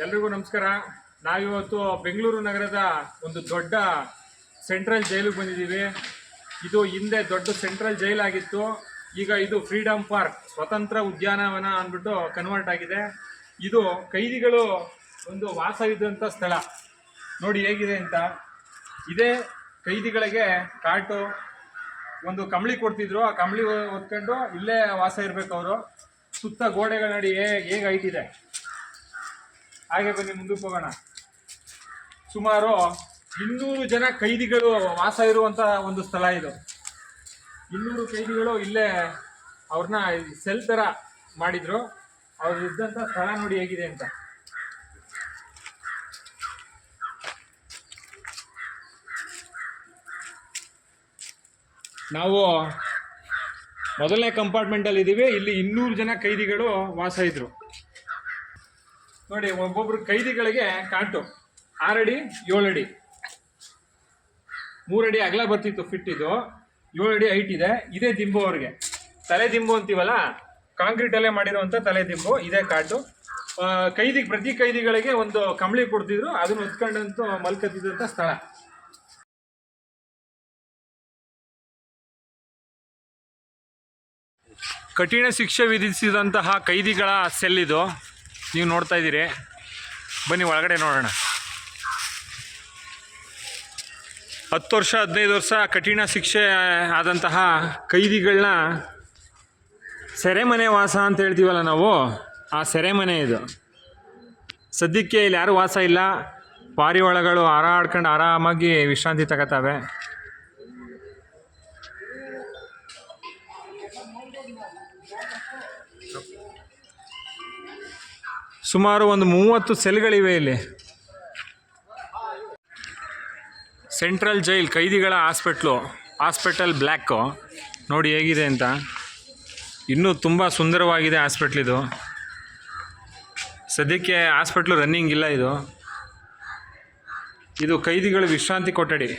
ಎಲ್ರಿಗೂ ನಮಸ್ಕಾರ. ನಾವಿವತ್ತು ಬೆಂಗಳೂರು ನಗರದ ಒಂದು ದೊಡ್ಡ ಸೆಂಟ್ರಲ್ ಜೈಲಿಗೆ ಬಂದಿದ್ದೀವಿ. ಇದು ಹಿಂದೆ ದೊಡ್ಡ ಸೆಂಟ್ರಲ್ ಜೈಲಾಗಿತ್ತು. ಈಗ ಇದು ಫ್ರೀಡಮ್ ಪಾರ್ಕ್, ಸ್ವತಂತ್ರ ಉದ್ಯಾನವನ ಅಂದ್ಬಿಟ್ಟು ಕನ್ವರ್ಟ್ ಆಗಿದೆ. ಇದು ಕೈದಿಗಳು ಒಂದು ವಾಸ ಇದ್ದಂಥ ಸ್ಥಳ. ನೋಡಿ ಹೇಗಿದೆ ಅಂತ. ಇದೇ ಕೈದಿಗಳಿಗೆ ಕಾಟು, ಒಂದು ಕಂಬಳಿ ಕೊಡ್ತಿದ್ರು. ಆ ಕಂಬಳಿ ಹೊತ್ಕೊಂಡು ಇಲ್ಲೇ ವಾಸ ಇರಬೇಕು ಅವರು. ಸುತ್ತ ಗೋಡೆಗಳ ನೋಡಿ ಹೇಗೆ ಹೈಟ್ ಇದೆ. ಹಾಗೆ ಬನ್ನಿ ಮುಂದಕ್ಕೆ ಹೋಗೋಣ. ಸುಮಾರು 200 ಜನ ಕೈದಿಗಳು ವಾಸ ಇರುವಂಥ ಒಂದು ಸ್ಥಳ ಇದು. 200 ಕೈದಿಗಳು ಇಲ್ಲೇ ಅವ್ರನ್ನ ಸೆಲ್ ಥರ ಮಾಡಿದ್ರು. ಅವ್ರು ಇದ್ದಂಥ ಸ್ಥಳ ನೋಡಿ ಹೇಗಿದೆ ಅಂತ. ನಾವು ಮೊದಲನೇ ಕಂಪಾರ್ಟ್ಮೆಂಟಲ್ಲಿ ಇದ್ದೀವಿ. ಇಲ್ಲಿ 200 ಜನ ಕೈದಿಗಳು ವಾಸ ಇದ್ರು. ನೋಡಿ, ಒಬ್ಬೊಬ್ರು ಕೈದಿಗಳಿಗೆ ಕಾಟು 6 ಅಡಿ 7 ಅಡಿ, 3 ಅಡಿ ಅಗಲ ಬರ್ತಿತ್ತು ಫಿಟ್. ಇದು 7 ಅಡಿ ಹೈಟ್ ಇದೆ. ಇದೇ ದಿಂಬು ಅವ್ರಿಗೆ, ತಲೆ ದಿಂಬು ಅಂತೀವಲ್ಲ, ಕಾಂಕ್ರೀಟಲ್ಲೇ ಮಾಡಿರುವಂಥ ತಲೆ ದಿಂಬು. ಇದೇ ಕಾಟು. ಪ್ರತಿ ಕೈದಿಗಳಿಗೆ ಒಂದು ಕಂಬಳಿ ಕೊಡ್ತಿದ್ರು. ಅದನ್ನು ಹೊತ್ಕೊಂಡಂತೂ ಮಲ್ಕತ್ತಿದ್ದಂಥ ಸ್ಥಳ. ಕಠಿಣ ಶಿಕ್ಷೆ ವಿಧಿಸಿದಂತಹ ಕೈದಿಗಳ ಸೆಲ್ ಇದು. ನೀವು ನೋಡ್ತಾ ಇದ್ದೀರಿ. ಬನ್ನಿ ಒಳಗಡೆ ನೋಡೋಣ. 10 ವರ್ಷ 15 ವರ್ಷ ಕಠಿಣ ಶಿಕ್ಷೆ ಆದಂತಹ ಕೈದಿಗಳನ್ನ ಸೆರೆಮನೆ ವಾಸ ಅಂತ ಹೇಳ್ತೀವಲ್ಲ ನಾವು, ಆ ಸೆರೆಮನೆ ಇದು. ಸದ್ಯಕ್ಕೆ ಇಲ್ಲಿ ಯಾರೂ ವಾಸ ಇಲ್ಲ. ಪಾರಿವಾಳಗಳು ಹಾರಾಡ್ಕೊಂಡು ಆರಾಮಾಗಿ ವಿಶ್ರಾಂತಿ ತಗೋತಾವೆ. ಸುಮಾರು ಒಂದು 30 ಸೆಲ್ಗಳಿವೆ ಇಲ್ಲಿ. ಸೆಂಟ್ರಲ್ ಜೈಲ್ ಕೈದಿಗಳ ಹಾಸ್ಪಿಟಲ್ ಬ್ಲ್ಯಾಕು. ನೋಡಿ ಹೇಗಿದೆ ಅಂತ. ಇನ್ನೂ ತುಂಬ ಸುಂದರವಾಗಿದೆ ಹಾಸ್ಪಿಟ್ಲಿದು. ಸದ್ಯಕ್ಕೆ ಹಾಸ್ಪಿಟ್ಲು ರನ್ನಿಂಗ್ ಇಲ್ಲ. ಇದು ಕೈದಿಗಳ ವಿಶ್ರಾಂತಿ ಕೊಠಡಿ.